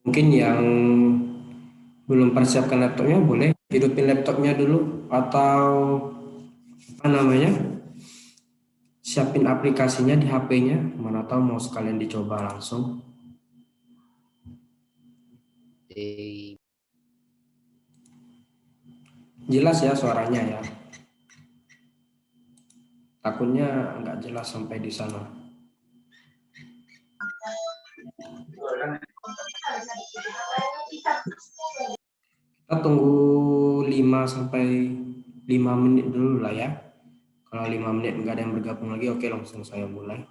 Mungkin yang belum persiapkan laptopnya boleh hidupin laptopnya dulu atau apa namanya siapin aplikasinya di HP-nya. Mana tahu mau sekalian dicoba langsung. Eh, Jelas ya suaranya ya. Takutnya nggak jelas sampai di sana. Kita tunggu 5 sampai 5 menit dulu lah ya. Kalau 5 menit nggak ada yang bergabung lagi, oke langsung saya mulai.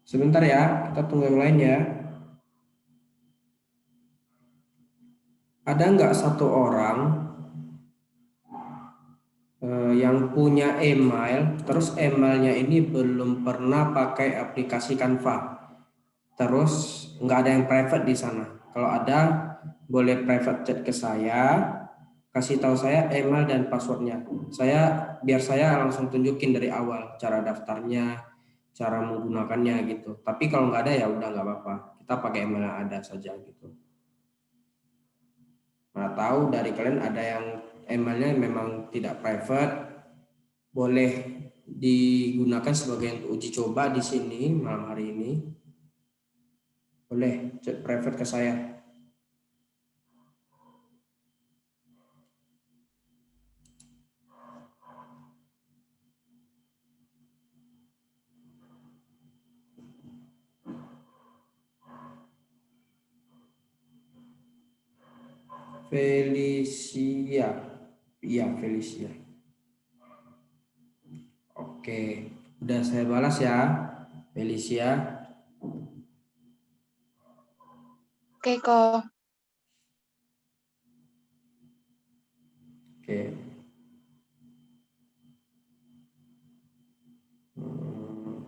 Sebentar ya, kita tunggu yang lain ya. Ada nggak satu orang yang punya email, terus emailnya ini belum pernah pakai aplikasi Canva, terus nggak ada yang private di sana? Kalau ada, boleh private chat ke saya, kasih tahu saya email dan passwordnya. Biar saya langsung tunjukin dari awal cara daftarnya, cara menggunakannya gitu. Tapi kalau nggak ada ya udah nggak apa-apa. Kita pakai email yang ada saja gitu. Nah, tahu dari kalian ada yang emailnya memang tidak private, boleh digunakan sebagai untuk uji coba di sini malam hari ini. Boleh chat private ke saya. Felicia. Iya, Felicia. Oke, udah saya balas ya, Felicia. Oke kok. Oke. Hmm,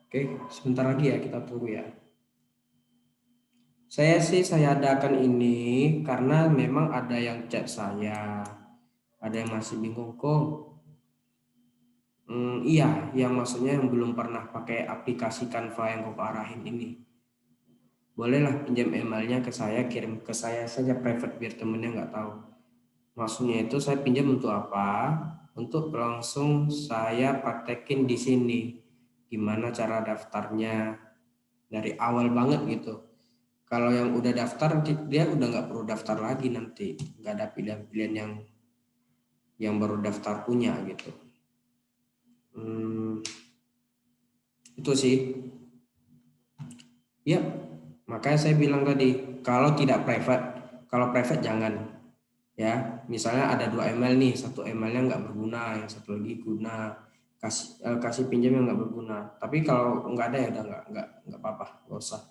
Oke, sebentar lagi ya kita tunggu ya. Saya adakan ini karena memang ada yang chat saya, ada yang masih bingung kok. Iya, yang maksudnya yang belum pernah pakai aplikasi Canva yang kau arahin ini. Bolehlah pinjam emailnya ke saya, kirim ke saya saja private biar temennya nggak tahu. Maksudnya itu saya pinjam untuk apa? Untuk langsung saya praktekin di sini. Gimana cara daftarnya dari awal banget gitu. Kalau yang udah daftar dia udah nggak perlu daftar lagi nanti, nggak ada pilihan-pilihan yang baru daftar punya gitu. Itu sih. Ya, makanya saya bilang tadi kalau private jangan ya. Misalnya ada 2 email nih, satu emailnya nggak berguna, yang satu lagi guna, kasih pinjam yang nggak berguna. Tapi kalau nggak ada ya udah nggak apa-apa, nggak usah.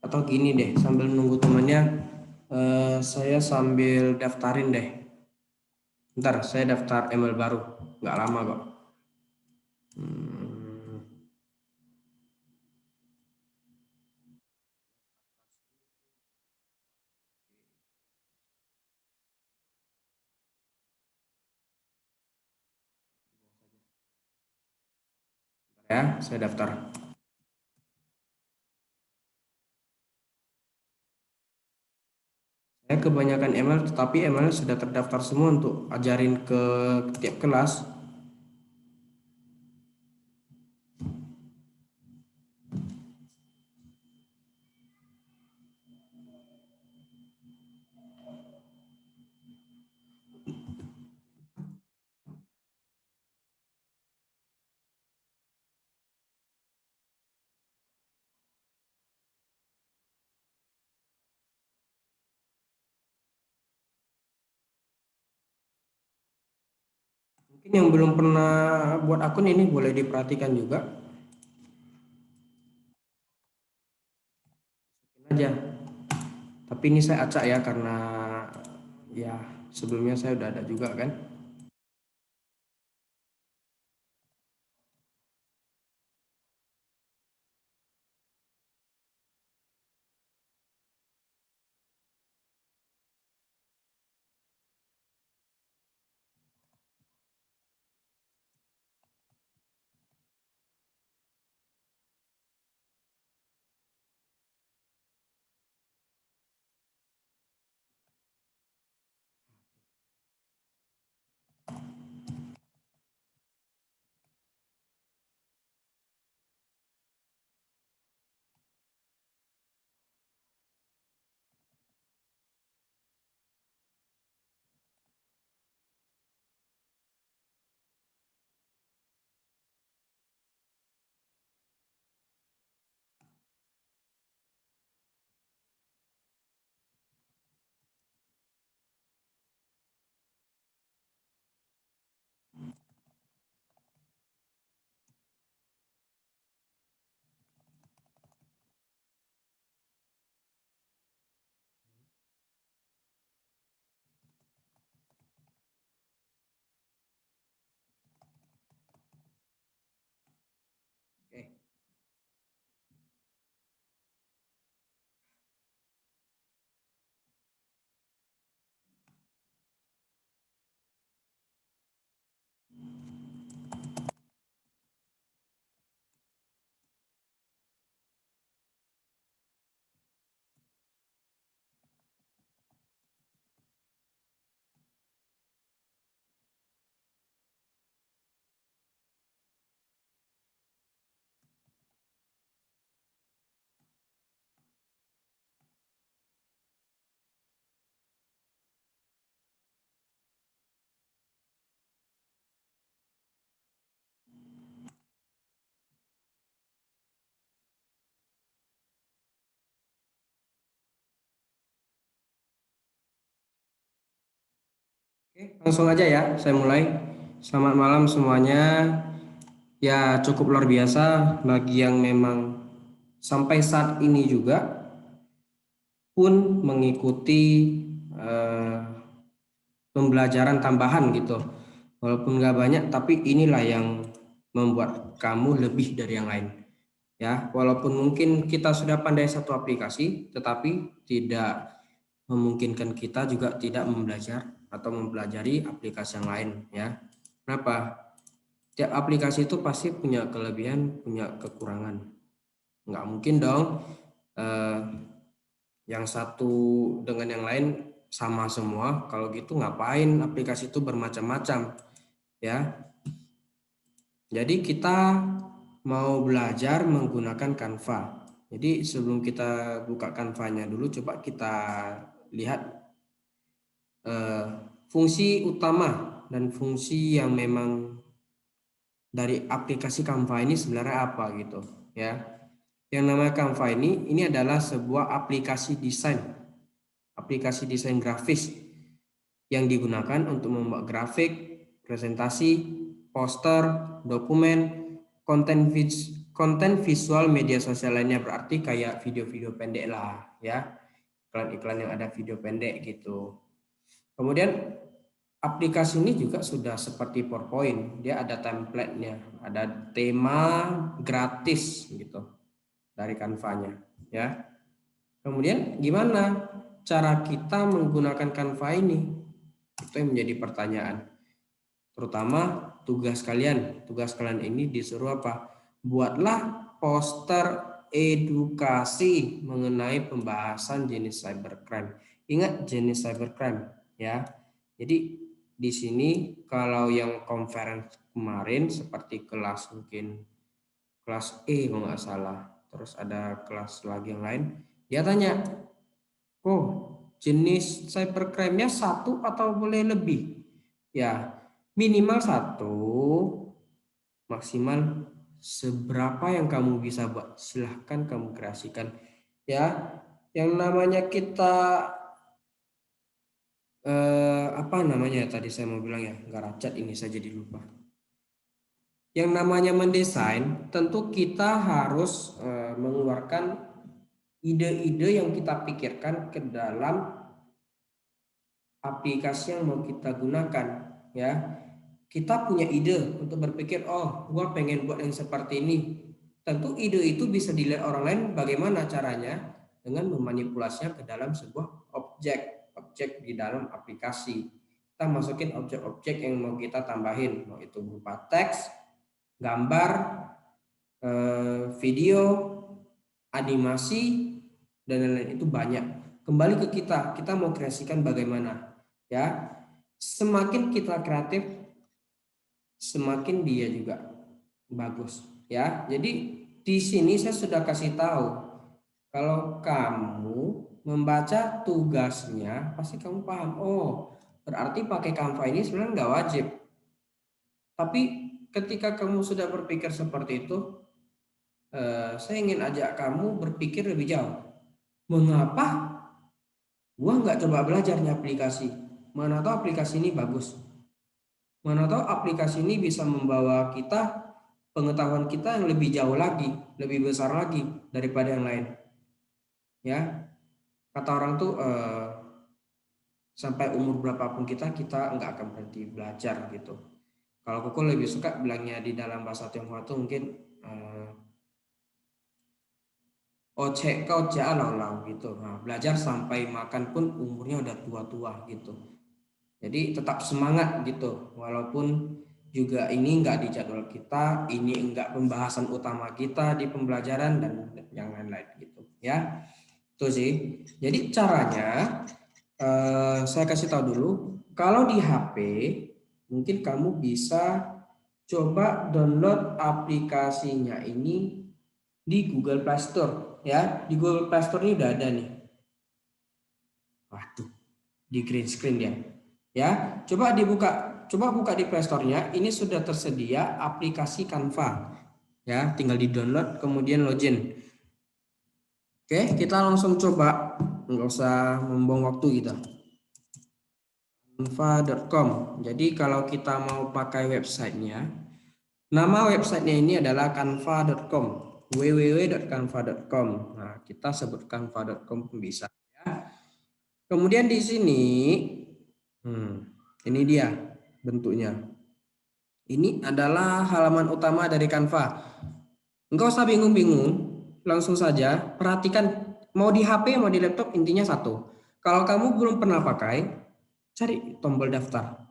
Atau gini deh, sambil nunggu temannya, saya sambil daftarin deh. Ntar saya daftar email baru, nggak lama kok. Hmm, ya, saya daftar. Saya kebanyakan email, tetapi emailnya sudah terdaftar semua untuk ajarin ke tiap kelas. Mungkin yang belum pernah buat akun ini boleh diperhatikan juga. Masukin aja. Tapi ini saya acak ya karena ya sebelumnya saya udah ada juga kan. Oke. Oke, langsung aja ya, saya mulai. Selamat malam semuanya. Ya, cukup luar biasa bagi yang memang sampai saat ini juga pun mengikuti eh, pembelajaran tambahan gitu. Walaupun nggak banyak, tapi inilah yang membuat kamu lebih dari yang lain. Ya, walaupun mungkin kita sudah pandai satu aplikasi, tetapi tidak memungkinkan kita juga tidak atau mempelajari aplikasi yang lain ya. Kenapa? Tiap aplikasi itu pasti punya kelebihan, punya kekurangan. Nggak mungkin dong eh, yang satu dengan yang lain sama semua. Kalau gitu ngapain aplikasi itu bermacam-macam ya. Jadi kita mau belajar menggunakan Canva. Jadi sebelum kita buka Canva-nya dulu, coba kita lihat eh, fungsi utama dan fungsi yang memang dari aplikasi Canva ini sebenarnya apa gitu ya. Yang namanya Canva ini adalah sebuah aplikasi desain grafis yang digunakan untuk membuat grafik, presentasi, poster, dokumen, konten visual media sosial lainnya, berarti kayak video-video pendek lah ya, iklan-iklan yang ada video pendek gitu. Kemudian aplikasi ini juga sudah seperti PowerPoint, dia ada template-nya, ada tema gratis gitu dari Canva-nya ya. Kemudian gimana cara kita menggunakan Canva ini? Itu yang menjadi pertanyaan. Terutama tugas kalian ini disuruh apa? Buatlah poster edukasi mengenai pembahasan jenis cybercrime. Ingat jenis cybercrime ya. Jadi di sini kalau yang conference kemarin seperti kelas mungkin kelas E kalau nggak salah, terus ada kelas lagi yang lain, dia tanya, oh jenis cybercrime-nya satu atau boleh lebih? Ya minimal satu, maksimal seberapa yang kamu bisa buat, silahkan kamu kreasikan ya. Yang namanya kita apa namanya tadi saya mau bilang ya, nggak racat ini saya jadi lupa. Yang namanya mendesain, tentu kita harus mengeluarkan ide-ide yang kita pikirkan ke dalam aplikasi yang mau kita gunakan, ya. Kita punya ide untuk berpikir, oh, gua pengen buat yang seperti ini. Tentu ide itu bisa dilihat orang lain bagaimana caranya dengan memanipulasinya ke dalam sebuah objek di dalam aplikasi. Kita masukin objek-objek yang mau kita tambahin, mau itu berupa teks, gambar, video, animasi, dan lain-lain. Itu banyak. Kembali ke kita mau kreasikan bagaimana, ya. Semakin kita kreatif, semakin dia juga bagus, ya. Jadi di sini saya sudah kasih tahu kalau kamu membaca tugasnya pasti kamu paham. Oh, berarti pakai Canva ini sebenarnya nggak wajib. Tapi ketika kamu sudah berpikir seperti itu, saya ingin ajak kamu berpikir lebih jauh. Mengapa gua nggak coba belajar di aplikasi? Mana tahu aplikasi ini bagus. Mana tahu aplikasi ini bisa membawa kita pengetahuan kita yang lebih jauh lagi, lebih besar lagi daripada yang lain. Ya, kata orang tuh sampai umur berapapun kita nggak akan berhenti belajar gitu. Kalau Koko lebih suka bilangnya di dalam bahasa Tionghoa tuh mungkin oce kau lau gitu. Nah, belajar sampai makan pun umurnya udah tua-tua gitu. Jadi tetap semangat gitu, walaupun juga ini nggak di jadwal kita, ini enggak pembahasan utama kita di pembelajaran dan yang lain-lain gitu ya. Itu sih. Jadi caranya saya kasih tahu dulu, kalau di HP mungkin kamu bisa coba download aplikasinya ini di Google Play Store ya. Di Google Play Store ini udah ada nih. Waduh, di green screen dia. Ya, coba buka di Play Store-nya. Ini sudah tersedia aplikasi Canva. Ya, tinggal di-download kemudian login. Oke, kita langsung coba, nggak usah membuang waktu kita. Canva.com. Jadi kalau kita mau pakai websitenya, nama websitenya ini adalah canva.com, www.canva.com. Nah, kita sebut canva.com bisa. Ya. Kemudian di sini, ini dia bentuknya. Ini adalah halaman utama dari Canva. Enggak usah bingung-bingung, langsung saja perhatikan, mau di HP mau di laptop intinya satu. Kalau kamu belum pernah pakai, cari tombol daftar.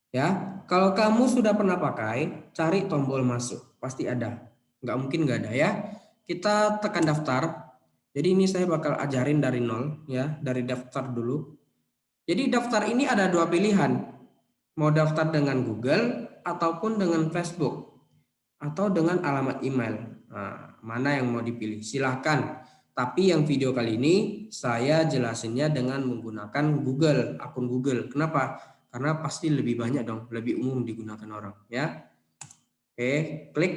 Ya, kalau kamu sudah pernah pakai, cari tombol masuk, pasti ada. Nggak mungkin nggak ada ya. Kita tekan daftar. Jadi ini saya bakal ajarin dari nol ya, dari daftar dulu. Jadi daftar ini ada dua pilihan. Mau daftar dengan Google ataupun dengan Facebook atau dengan alamat email. Nah, mana yang mau dipilih? Silahkan. Tapi yang video kali ini saya jelasinnya dengan menggunakan Google, akun Google. Kenapa? Karena pasti lebih banyak dong, lebih umum digunakan orang ya. Oke, klik.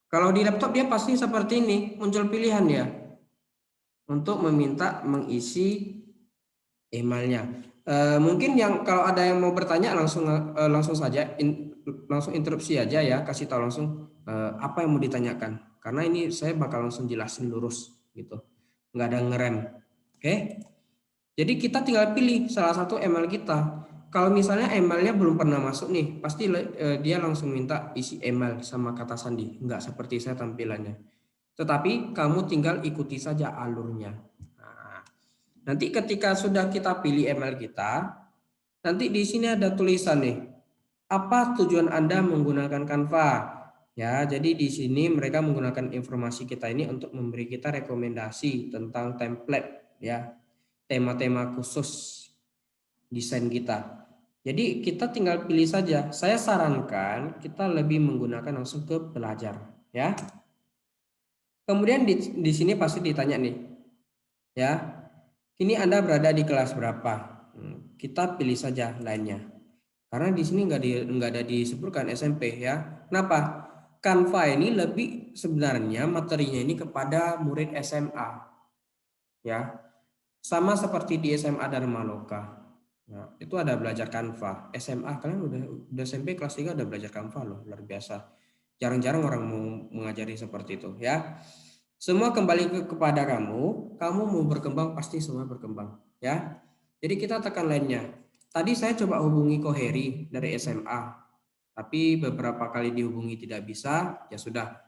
Kalau di laptop dia pasti seperti ini, muncul pilihan ya. Untuk meminta mengisi emailnya. Mungkin yang kalau ada yang mau bertanya langsung saja langsung interupsi aja ya, kasih tahu langsung apa yang mau ditanyakan. Karena ini saya bakal langsung jelasin lurus gitu. Nggak ada ngerem. Oke. Jadi kita tinggal pilih salah satu email kita. Kalau misalnya emailnya belum pernah masuk nih, pasti dia langsung minta isi email sama kata sandi. Nggak seperti saya tampilannya. Tetapi kamu tinggal ikuti saja alurnya. Nah, nanti ketika sudah kita pilih email kita, nanti di sini ada tulisan nih. Apa tujuan Anda menggunakan Canva? Ya, jadi di sini mereka menggunakan informasi kita ini untuk memberi kita rekomendasi tentang template ya. Tema-tema khusus desain kita. Jadi kita tinggal pilih saja. Saya sarankan kita lebih menggunakan langsung ke pelajar ya. Kemudian di sini pasti ditanya nih. Ya. Kini Anda berada di kelas berapa? Kita pilih saja lainnya. Karena di sini nggak ada disebutkan SMP ya. Kenapa? Canva ini lebih sebenarnya materinya ini kepada murid SMA. Ya. Sama seperti di SMA Dharma Loka. Nah, itu ada belajar Canva. SMA kalian udah SMP kelas 3 udah belajar Canva loh, luar biasa. Jarang-jarang orang mau mengajari seperti itu ya. Semua kembali kepada kamu mau berkembang pasti semua berkembang ya. Jadi kita tekan lainnya. Tadi saya coba hubungi Ko Heri dari SMA, tapi beberapa kali dihubungi tidak bisa, ya sudah.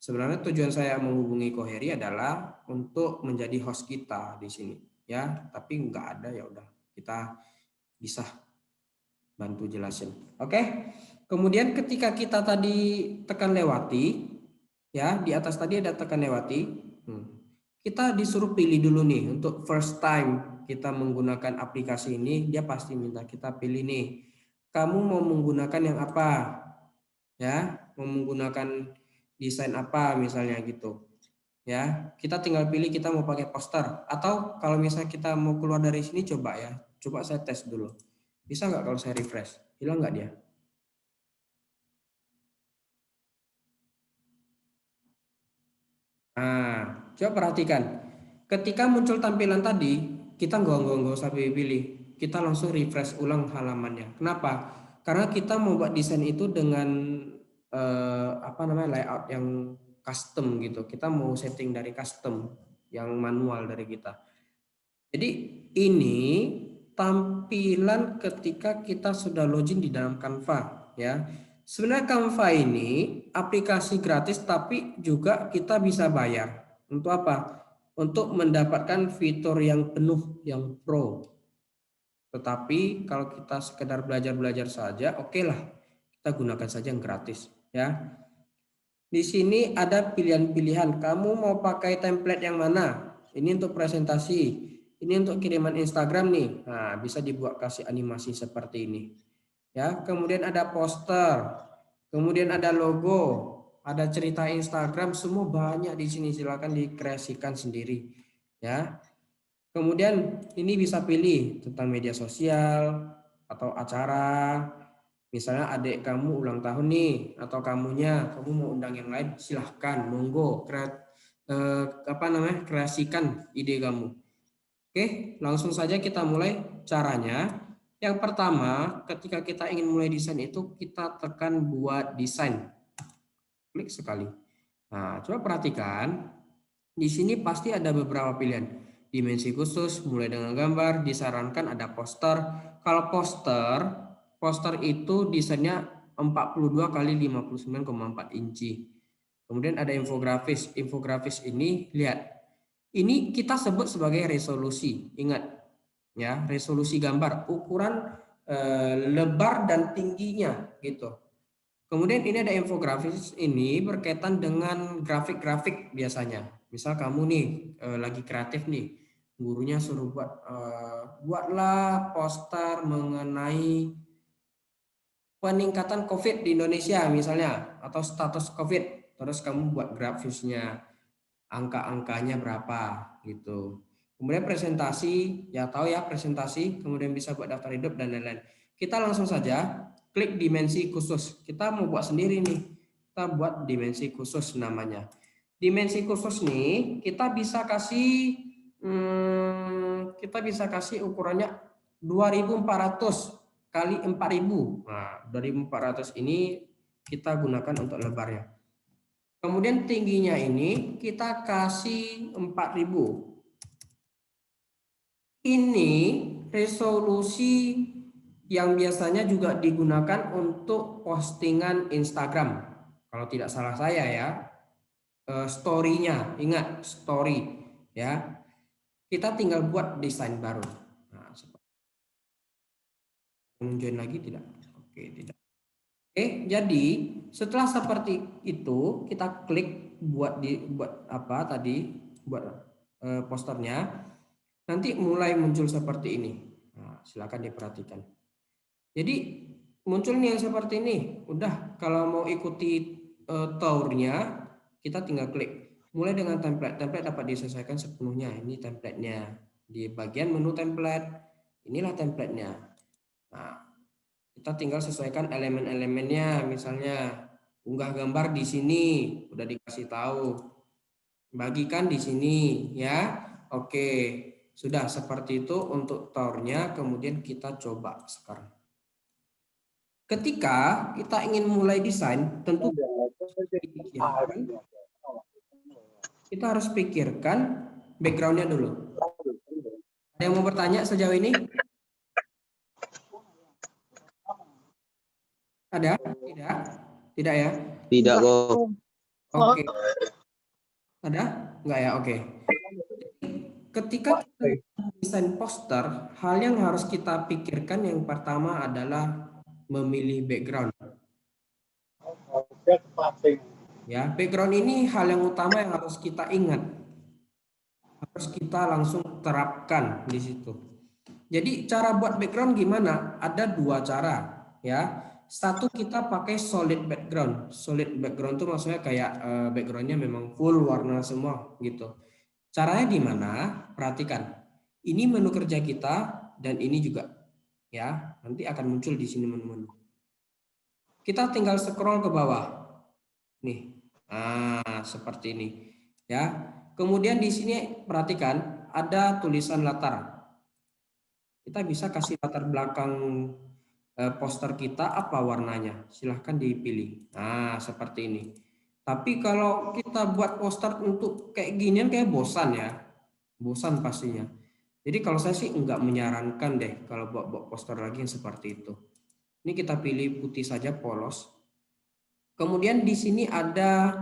Sebenarnya tujuan saya menghubungi Ko Heri adalah untuk menjadi host kita di sini ya, tapi nggak ada, ya udah kita bisa bantu jelasin. Oke. Kemudian ketika kita tadi tekan lewati, ya di atas tadi ada tekan lewati. Kita disuruh pilih dulu nih untuk first time kita menggunakan aplikasi ini, dia pasti minta kita pilih nih. Kamu mau menggunakan yang apa? Ya, mau menggunakan desain apa misalnya gitu. Ya, kita tinggal pilih kita mau pakai poster atau kalau misalnya kita mau keluar dari sini coba ya. Coba saya tes dulu. Bisa nggak kalau saya refresh? Hilang nggak dia? Nah, coba perhatikan. Ketika muncul tampilan tadi, kita nggak usah pilih. Kita langsung refresh ulang halamannya. Kenapa? Karena kita mau buat desain itu dengan apa namanya layout yang custom gitu. Kita mau setting dari custom yang manual dari kita. Jadi ini tampilan ketika kita sudah login di dalam Canva ya. Sebenarnya Canva ini aplikasi gratis tapi juga kita bisa bayar. Untuk apa? Untuk mendapatkan fitur yang penuh yang pro. Tetapi kalau kita sekedar belajar-belajar saja, oke lah. Kita gunakan saja yang gratis ya. Di sini ada pilihan-pilihan. Kamu mau pakai template yang mana? Ini untuk presentasi. Ini untuk kiriman Instagram nih. Nah, bisa dibuat kasih animasi seperti ini. Ya, kemudian ada poster. Kemudian ada logo, ada cerita Instagram, semua banyak di sini. Silakan dikreasikan sendiri. Ya. Kemudian ini bisa pilih tentang media sosial atau acara. Misalnya adik kamu ulang tahun nih atau kamu mau undang yang lain, silahkan monggo kreasikan ide kamu. Oke, langsung saja kita mulai caranya. Yang pertama, ketika kita ingin mulai desain itu kita tekan buat desain. Klik sekali. Nah, coba perhatikan. Di sini pasti ada beberapa pilihan. Dimensi khusus, mulai dengan gambar, disarankan ada poster. Kalau poster itu desainnya 42 kali 59,4 inci. Kemudian ada infografis. Infografis ini lihat. Ini kita sebut sebagai resolusi. Ingat ya, resolusi gambar, ukuran lebar dan tingginya gitu. Kemudian ini ada infografis, ini berkaitan dengan grafik-grafik biasanya. Misal kamu nih lagi kreatif nih, gurunya suruh buatlah poster mengenai peningkatan COVID di Indonesia misalnya atau status COVID. Terus kamu buat grafisnya, angka-angkanya berapa gitu. Kemudian presentasi, ya tahu ya presentasi, kemudian bisa buat daftar hidup dan lain-lain. Kita langsung saja klik dimensi khusus. Kita mau buat sendiri nih. Kita buat dimensi khusus namanya. Dimensi khusus nih kita bisa kasih ukurannya 2400 kali 4000. Nah, 2400 ini kita gunakan untuk lebarnya. Kemudian tingginya ini kita kasih 4000. Ini resolusi yang biasanya juga digunakan untuk postingan Instagram. Kalau tidak salah saya ya, story-nya, ingat story ya. Kita tinggal buat desain baru. Nah, join lagi tidak? Oke, tidak. Oke, jadi setelah seperti itu kita klik buat apa tadi buat posternya. Nanti mulai muncul seperti ini. Nah, silakan diperhatikan. Jadi muncul nih yang seperti ini. Udah kalau mau ikuti tournya kita tinggal klik. Mulai dengan template. Template dapat disesuaikan sepenuhnya. Ini templatenya. Di bagian menu template, inilah templatenya. Nah, kita tinggal sesuaikan elemen-elemennya. Misalnya unggah gambar di sini, udah dikasih tahu. Bagikan di sini, ya. Oke. sudah seperti itu untuk towernya. Kemudian kita coba sekarang. Ketika kita ingin mulai desain, tentu kita harus pikirkan backgroundnya dulu. Ada yang mau bertanya sejauh ini? Ada? Tidak? Tidak ya? Tidak kok. Oke. Ada? Enggak ya? Oke. Ketika kita desain poster, hal yang harus kita pikirkan yang pertama adalah memilih background. Ya, background ini hal yang utama yang harus kita ingat. Harus kita langsung terapkan di situ. Jadi cara buat background gimana? Ada dua cara, ya. Satu, kita pakai solid background. Solid background itu maksudnya kayak backgroundnya memang full warna semua gitu. Caranya di mana? Perhatikan. Ini menu kerja kita dan ini juga, ya. Nanti akan muncul di sini menu-menu. Kita tinggal scroll ke bawah. Nih. Nah, seperti ini, ya. Kemudian di sini perhatikan ada tulisan latar. Kita bisa kasih latar belakang poster kita apa warnanya. Silahkan dipilih. Nah, seperti ini. Tapi kalau kita buat poster untuk kayak ginian kayak bosan ya. Bosan pastinya. Jadi kalau saya sih enggak menyarankan deh kalau buat poster lagi yang seperti itu. Ini kita pilih putih saja polos. Kemudian di sini ada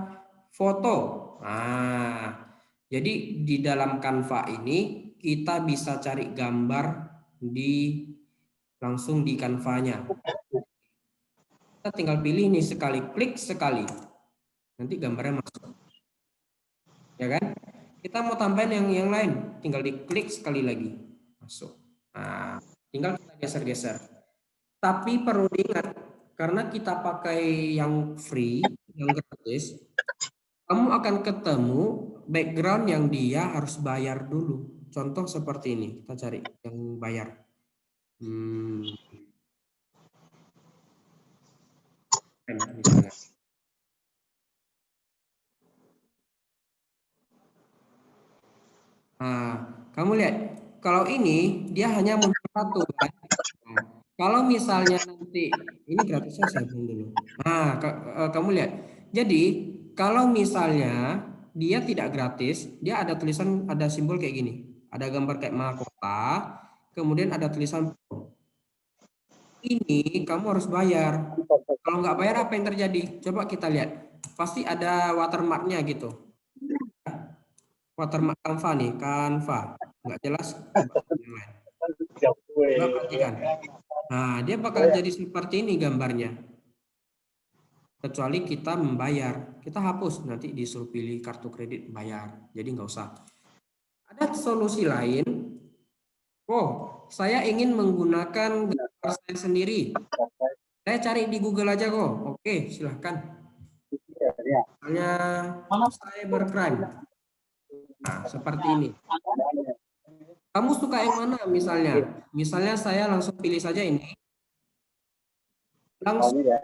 foto. Nah, jadi di dalam Canva ini kita bisa cari gambar langsung di Canva-nya. Kita tinggal pilih nih sekali klik sekali. Nanti gambarnya masuk. Ya kan? Kita mau tambahin yang lain, tinggal diklik sekali lagi. Masuk. Nah, tinggal kita geser-geser. Tapi perlu diingat, karena kita pakai yang free, yang gratis, kamu akan ketemu background yang dia harus bayar dulu. Contoh seperti ini, kita cari yang bayar. Misalnya. Nah, kamu lihat, kalau ini dia hanya muncul satu kan. Nah, kalau misalnya nanti ini gratisnya saya buang dulu. Nah, kamu lihat. Jadi kalau misalnya dia tidak gratis, dia ada tulisan, ada simbol kayak gini, ada gambar kayak mahkota, kemudian ada tulisan pro. Ini kamu harus bayar. Kalau nggak bayar apa yang terjadi? Coba kita lihat. Pasti ada watermarknya gitu. Watermark Canva nih, Canva. Nggak jelas. Coba perhatikan. Nah, dia bakal jadi seperti ini gambarnya. Kecuali kita membayar. Kita hapus, nanti disuruh pilih kartu kredit bayar. Jadi nggak usah. Ada solusi lain. Oh, saya ingin menggunakan gambar saya sendiri. Saya cari di Google aja kok. Oke, silahkan. Misalnya cybercrime. Nah, seperti ini. Kamu suka yang mana misalnya? Misalnya saya langsung pilih saja ini. Langsung kita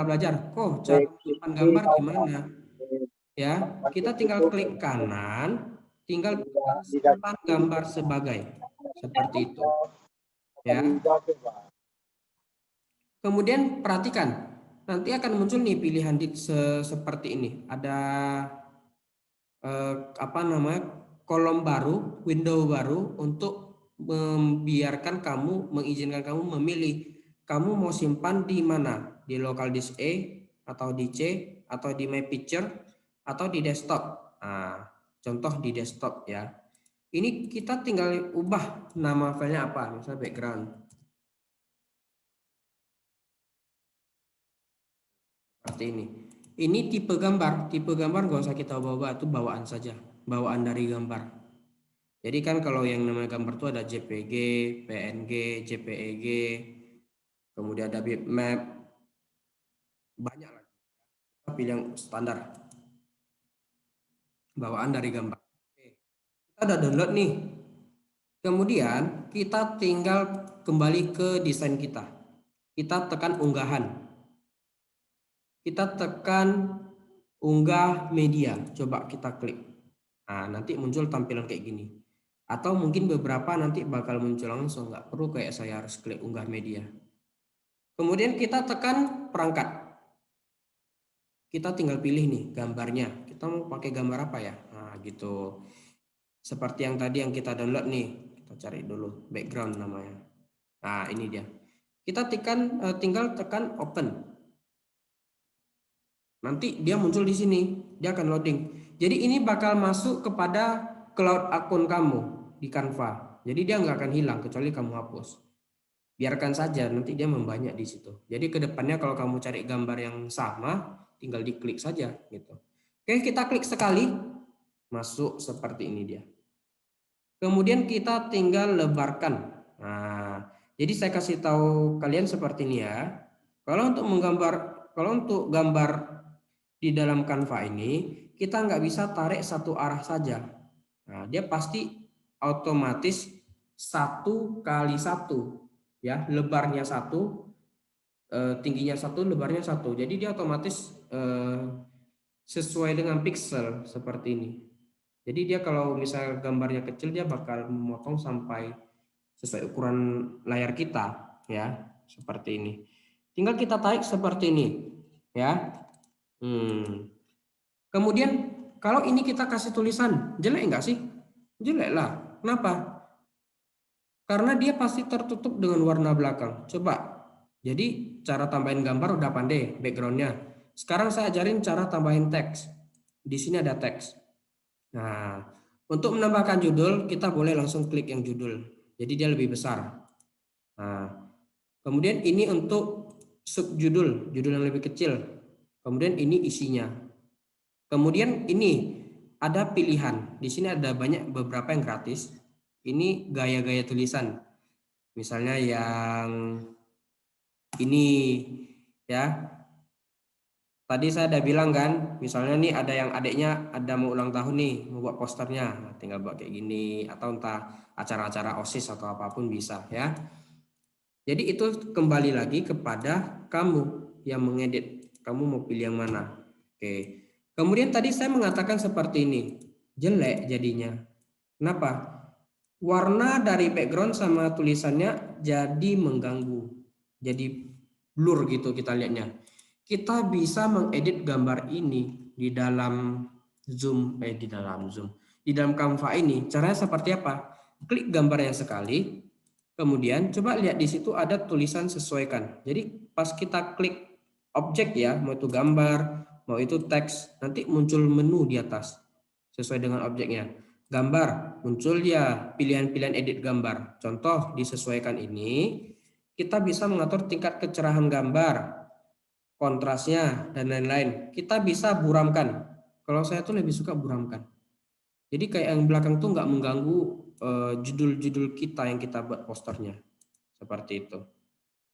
belajar. Oh, cara menyimpan gambar gimana? Ya, kita tinggal klik kanan, tinggal simpan gambar sebagai. Seperti itu. Ya. Kemudian perhatikan. Nanti akan muncul nih pilihan seperti ini. Ada apa namanya? Kolom baru, window baru untuk membiarkan kamu, mengizinkan kamu memilih kamu mau simpan di mana, di local disk A atau di C atau di my picture atau di desktop. Nah, contoh di desktop ya. Ini kita tinggal ubah nama filenya apa, misalnya background. Seperti ini. Ini tipe gambar nggak usah kita bawa, itu bawaan saja, bawaan dari gambar. Jadi kan kalau yang namanya gambar itu ada JPG, PNG, JPEG, kemudian ada bitmap, banyak lagi. Kita pilih yang standar, bawaan dari gambar. Oke. Kita udah download nih. Kemudian kita tinggal kembali ke desain kita. Kita tekan unggahan. Kita tekan unggah media. Coba kita klik. Nah, nanti muncul tampilan kayak gini. Atau mungkin beberapa nanti bakal muncul langsung, nggak perlu kayak saya harus klik unggah media. Kemudian kita tekan perangkat. Kita tinggal pilih nih gambarnya. Kita mau pakai gambar apa ya? Nah, gitu. Seperti yang tadi yang kita download nih. Kita cari dulu background namanya. Nah, ini dia. Kita tinggal tekan open. Nanti dia muncul di sini. Dia akan loading. Jadi ini bakal masuk kepada cloud akun kamu di Canva. Jadi dia nggak akan hilang kecuali kamu hapus. Biarkan saja, nanti dia membanyak di situ. Jadi kedepannya kalau kamu cari gambar yang sama, tinggal diklik saja gitu. Oke, kita klik sekali, masuk seperti ini dia. Kemudian kita tinggal lebarkan. Nah, jadi saya kasih tahu kalian seperti ini ya. Kalau untuk gambar di dalam Canva ini, kita nggak bisa tarik satu arah saja. Nah, dia pasti otomatis 1x1 ya, lebarnya 1, tingginya 1, lebarnya 1. Jadi dia otomatis sesuai dengan pixel seperti ini. Jadi dia kalau misalnya gambarnya kecil, dia bakal memotong sampai sesuai ukuran layar kita ya, seperti ini. Tinggal kita tarik seperti ini ya. Kemudian kalau ini kita kasih tulisan, jelek enggak sih? Jelek lah. Kenapa? Karena dia pasti tertutup dengan warna belakang. Coba. Jadi cara tambahin gambar udah pandai backgroundnya. Sekarang saya ajarin cara tambahin teks. Di sini ada teks. Nah, untuk menambahkan judul, kita boleh langsung klik yang judul. Jadi dia lebih besar. Nah, kemudian ini untuk subjudul, judul yang lebih kecil. Kemudian ini isinya. Kemudian ini ada pilihan. Di sini ada beberapa yang gratis. Ini gaya-gaya tulisan. Misalnya yang ini ya. Tadi saya udah bilang kan, misalnya nih ada yang adiknya ada mau ulang tahun nih, mau buat posternya, nah, tinggal buat kayak gini, atau entah acara-acara OSIS atau apapun bisa ya. Jadi itu kembali lagi kepada kamu yang mengedit, kamu mau pilih yang mana. Oke. Kemudian tadi saya mengatakan seperti ini, jelek jadinya. Kenapa? Warna dari background sama tulisannya jadi mengganggu, jadi blur gitu kita lihatnya. Kita bisa mengedit gambar ini di dalam di dalam Canva ini. Caranya seperti apa? Klik gambarnya sekali, kemudian coba lihat di situ ada tulisan sesuaikan. Jadi pas kita klik objek ya, mau itu gambar, mau itu teks, nanti muncul menu di atas sesuai dengan objeknya. Gambar, muncul ya pilihan-pilihan edit gambar. Contoh disesuaikan ini, kita bisa mengatur tingkat kecerahan gambar, kontrasnya, dan lain-lain. Kita bisa buramkan. Kalau saya tuh lebih suka buramkan. Jadi kayak yang belakang tuh nggak mengganggu judul-judul kita yang kita buat posternya. Seperti itu.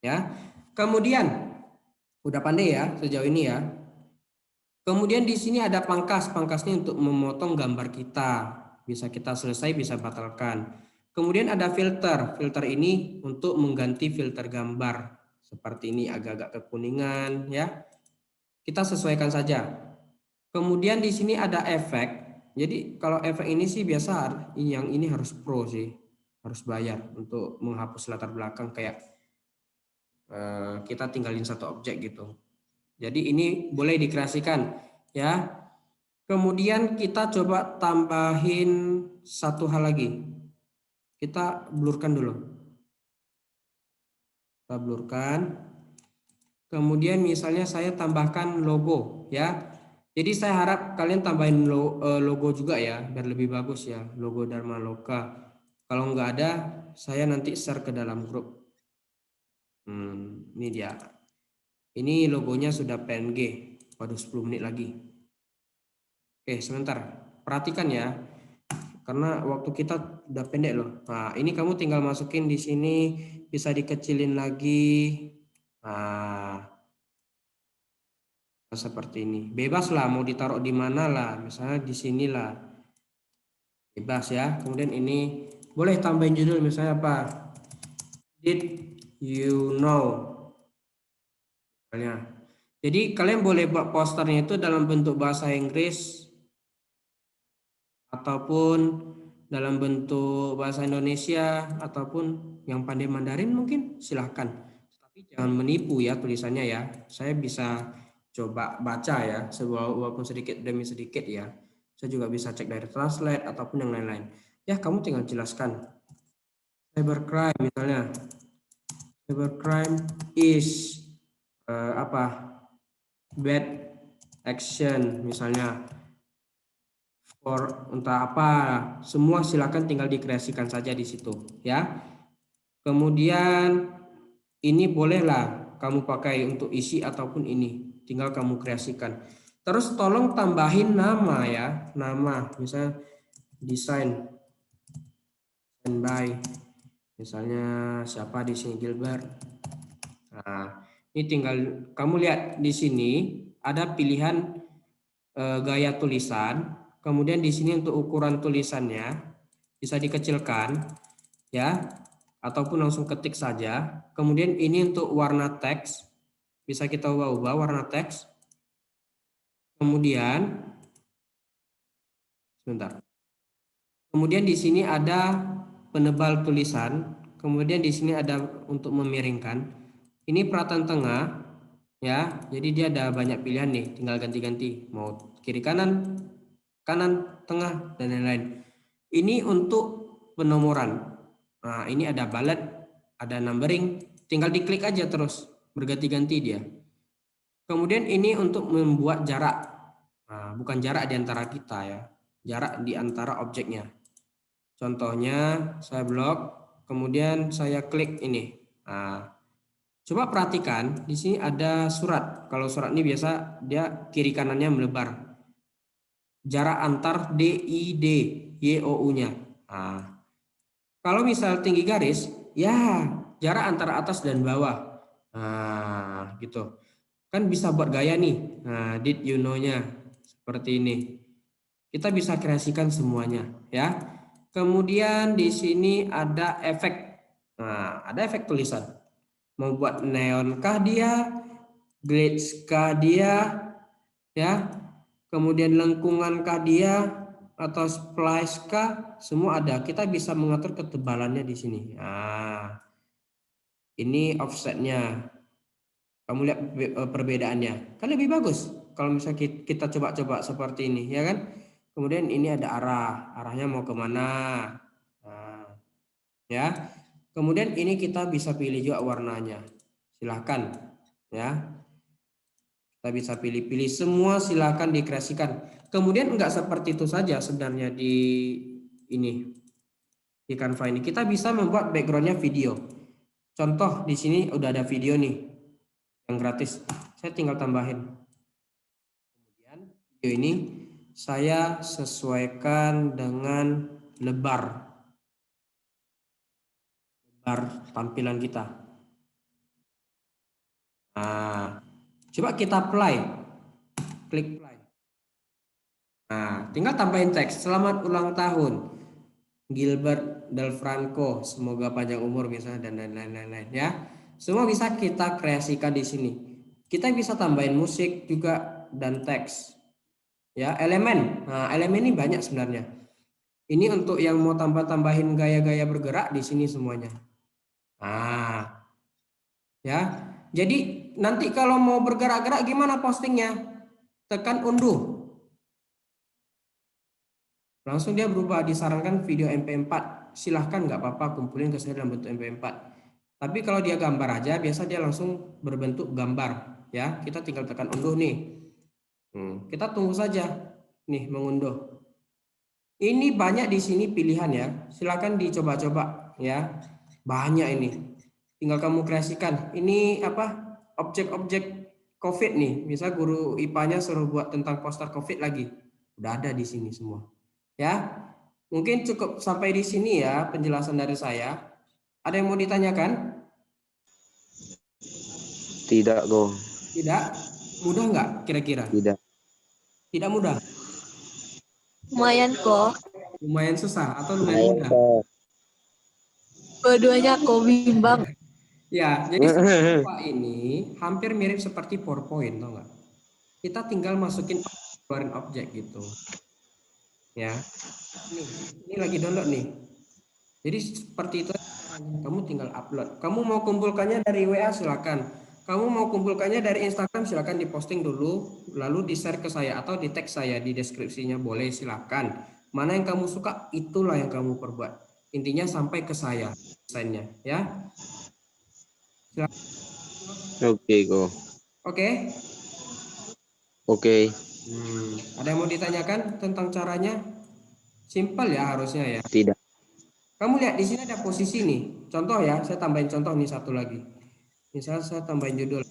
Ya. Kemudian, udah pandai ya sejauh ini ya. Kemudian di sini ada pangkas. Pangkasnya untuk memotong gambar kita. Bisa kita selesai, bisa batalkan. Kemudian ada filter. Filter ini untuk mengganti filter gambar. Seperti ini agak-agak kekuningan ya. Kita sesuaikan saja. Kemudian di sini ada efek. Jadi kalau efek ini sih biasa, yang ini harus pro sih. Harus bayar untuk menghapus latar belakang kayak kita tinggalin satu objek gitu. Jadi ini boleh dikreasikan ya. Kemudian kita coba tambahin satu hal lagi. Kita blurkan dulu. Kita blurkan. Kemudian misalnya saya tambahkan logo ya. Jadi saya harap kalian tambahin logo juga ya biar lebih bagus ya, logo Dharma Loka. Kalau nggak ada, saya nanti share ke dalam grup. Ini dia. Ini logonya sudah PNG. Waduh, 10 menit lagi. Oke, sebentar. Perhatikan ya. Karena waktu kita udah pendek loh. Nah, ini kamu tinggal masukin di sini, bisa dikecilin lagi. Nah, seperti ini. Bebas lah mau ditaruh di mana lah. Misalnya di sinilah. Bebas ya. Kemudian ini boleh tambahin judul misalnya apa? Did you know? Misalnya. Jadi kalian boleh buat posternya itu dalam bentuk bahasa Inggris ataupun dalam bentuk bahasa Indonesia, ataupun yang pandai Mandarin mungkin silahkan. Tapi jangan menipu ya tulisannya ya. Saya bisa coba baca ya, walaupun sedikit demi sedikit ya. Saya juga bisa cek dari translate ataupun yang lain-lain. Ya, kamu tinggal jelaskan. Cybercrime misalnya. Cybercrime is bad action misalnya. For entah apa, semua silakan tinggal dikreasikan saja di situ ya. Kemudian ini bolehlah kamu pakai untuk isi ataupun ini, tinggal kamu kreasikan. Terus tolong tambahin nama ya, nama misalnya desain by misalnya siapa di sini Gilbert. Nah, ini tinggal kamu lihat di sini ada pilihan gaya tulisan. Kemudian di sini untuk ukuran tulisannya bisa dikecilkan ya, ataupun langsung ketik saja. Kemudian ini untuk warna teks bisa kita ubah warna teks. Kemudian sebentar. Kemudian di sini ada penebal tulisan. Kemudian di sini ada untuk memiringkan. Ini peratan tengah ya. Jadi dia ada banyak pilihan nih, tinggal ganti-ganti mau kiri kanan, kanan, tengah, dan lain-lain. Ini untuk penomoran. Nah, ini ada bullet, ada numbering, tinggal diklik aja terus, berganti-ganti dia. Kemudian ini untuk membuat jarak. Nah, bukan jarak di antara kita ya, jarak di antara objeknya. Contohnya saya blok, kemudian saya klik ini. Nah, coba perhatikan di sini ada surat. Kalau surat ini biasa dia kiri kanannya melebar. Jarak antar DID, YOU-nya. Nah, kalau misal tinggi garis, ya jarak antara atas dan bawah. Nah, gitu. Kan bisa buat gaya nih. Nah, did you know-nya seperti ini. Kita bisa kreasikan semuanya, ya. Kemudian di sini ada efek. Nah, ada efek tulisan. Mau buat neon kah dia, glitch kah dia, ya. Kemudian lengkungan kah dia atau splice kah, semua ada. Kita bisa mengatur ketebalannya di sini. Nah, ini offsetnya. Kamu lihat perbedaannya. Kan lebih bagus kalau misalnya kita coba-coba seperti ini, ya kan? Kemudian ini ada arahnya mau kemana. Nah, ya. Kemudian ini kita bisa pilih juga warnanya. Silahkan, ya. Kita bisa pilih-pilih semua, silahkan dikreasikan. Kemudian enggak seperti itu saja sebenarnya di ini di Canva ini. Kita bisa membuat backgroundnya video. Contoh di sini udah ada video nih yang gratis. Saya tinggal tambahin. Kemudian video ini saya sesuaikan dengan lebar tampilan kita. Nah, coba kita play. Klik play. Nah, tinggal tambahin teks. Selamat ulang tahun Gilbert Del Franco, semoga panjang umur misalnya dan lain-lain ya. Semua bisa kita kreasikan di sini. Kita bisa tambahin musik juga dan teks. Ya, elemen. Nah, elemen ini banyak sebenarnya. Ini untuk yang mau tambahin gaya-gaya bergerak di sini semuanya. Nah, ya. Jadi nanti kalau mau bergerak-gerak gimana postingnya? Tekan unduh. Langsung dia berubah, disarankan video MP4. Silahkan nggak apa-apa kumpulin ke saya dalam bentuk MP4. Tapi kalau dia gambar aja, biasa dia langsung berbentuk gambar. Ya, kita tinggal tekan unduh nih. Kita tunggu saja nih mengunduh. Ini banyak di sini pilihan ya. Silahkan dicoba-coba ya. Banyak ini. Tinggal kamu kreasikan. Ini apa? Objek-objek COVID nih. Misal guru IPA-nya suruh buat tentang poster COVID lagi. Udah ada di sini semua. Ya. Mungkin cukup sampai di sini ya penjelasan dari saya. Ada yang mau ditanyakan? Tidak, Go. Tidak? Mudah nggak kira-kira? Tidak. Tidak mudah? Lumayan kok. Lumayan susah atau lumayan mudah? Dua-duanya kok bimbang. Ya, jadi Canva ini hampir mirip seperti PowerPoint, tau nggak? Kita tinggal masukin keluarin objek gitu. Ya. Ini lagi download nih. Jadi seperti itu caranya. Kamu tinggal upload. Kamu mau kumpulkannya dari WA silakan. Kamu mau kumpulkannya dari Instagram silakan diposting dulu, lalu di-share ke saya atau di tag saya di deskripsinya boleh silakan. Mana yang kamu suka itulah yang kamu perbuat. Intinya sampai ke saya desainnya ya. Silakan. Oke, Ko. Oke. Oke. Ada yang mau ditanyakan tentang caranya? Simpel ya harusnya ya. Tidak. Kamu lihat di sini ada posisi nih. Contoh ya, saya tambahin contoh nih satu lagi. Misal saya tambahin judul.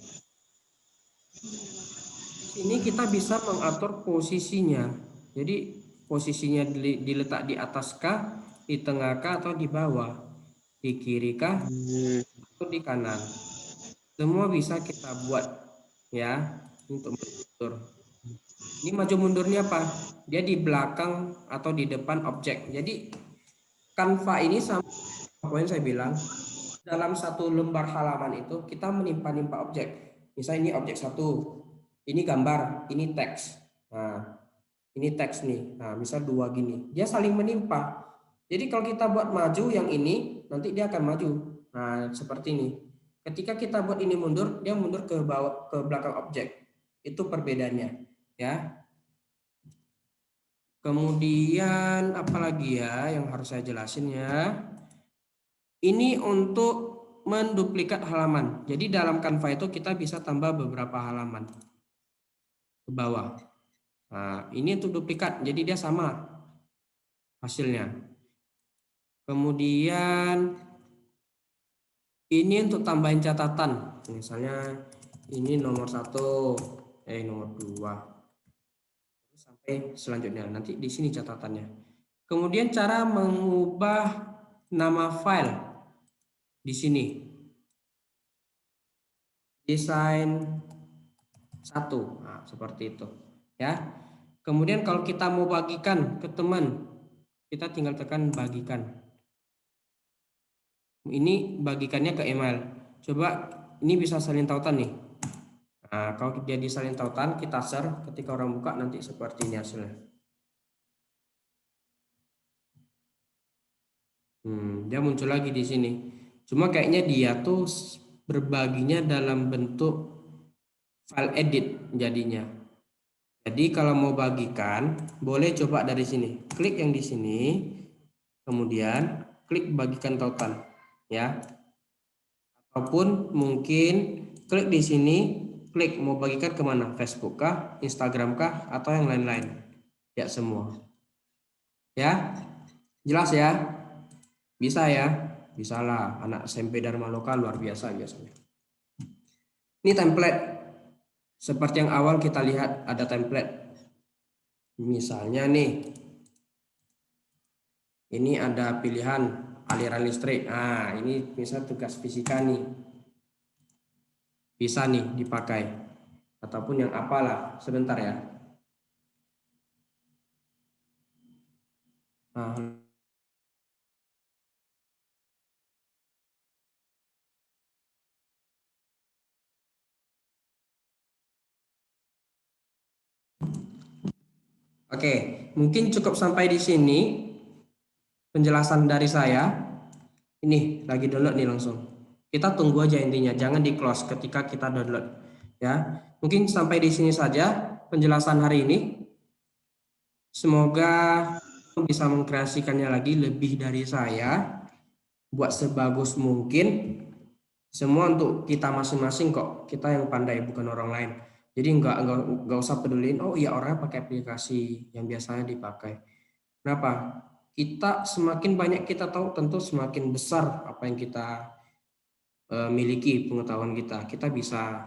Ini kita bisa mengatur posisinya. Jadi posisinya diletak di atas kah, di tengah kah, atau di bawah, di kiri kah, atau di kanan. Semua bisa kita buat ya untuk mengatur. Ini maju mundurnya apa? Dia di belakang atau di depan objek. Jadi Canva ini sama poin saya bilang dalam satu lembar halaman itu kita menimpa-nimpa objek. Misalnya ini objek satu, ini gambar, ini teks. Nah, ini teks nih. Nah, misal dua gini. Dia saling menimpa. Jadi kalau kita buat maju yang ini, nanti dia akan maju. Nah, seperti ini. Ketika kita buat ini mundur, dia mundur ke bawah ke belakang objek. Itu perbedaannya, ya. Kemudian apalagi ya yang harus saya jelasin ya. Ini untuk menduplikat halaman. Jadi dalam Canva itu kita bisa tambah beberapa halaman ke bawah. Nah, ini untuk duplikat. Jadi dia sama hasilnya. Kemudian ini untuk tambahin catatan. Misalnya ini nomor 1, nomor 2. Sampai selanjutnya. Nanti di sini catatannya. Kemudian cara mengubah nama file di sini. Desain 1. Nah, seperti itu. Ya. Kemudian kalau kita mau bagikan ke teman, kita tinggal tekan bagikan. Ini bagikannya ke email. Coba ini bisa salin tautan nih. Nah, kalau dia disalin tautan, kita share. Ketika orang buka nanti seperti ini hasilnya. Dia muncul lagi di sini. Cuma kayaknya dia tuh berbaginya dalam bentuk file edit jadinya. Jadi kalau mau bagikan, boleh coba dari sini. Klik yang di sini, kemudian klik bagikan tautan, ya. Ataupun mungkin klik di sini, klik mau bagikan kemana? Facebook kah, Instagram kah, atau yang lain-lain? Ya semua. Ya, jelas ya? Bisa ya? Bisalah. Anak SMP Dharma Loka luar biasa biasanya. Ini template. Seperti yang awal kita lihat ada template. Misalnya nih, ini ada pilihan aliran listrik. Nah, ini misal tugas fisika nih. Bisa nih dipakai. Ataupun yang apalah. Sebentar ya. Nah, oke, mungkin cukup sampai di sini penjelasan dari saya. Ini lagi download nih langsung. Kita tunggu aja intinya, jangan di close ketika kita download. Ya, mungkin sampai di sini saja penjelasan hari ini. Semoga bisa mengkreasikannya lagi lebih dari saya, buat sebagus mungkin. Semua untuk kita masing-masing kok. Kita yang pandai bukan orang lain. Jadi nggak usah peduliin. Oh iya orangnya pakai aplikasi yang biasanya dipakai. Kenapa? Kita semakin banyak kita tahu, tentu semakin besar apa yang kita miliki pengetahuan kita. Kita bisa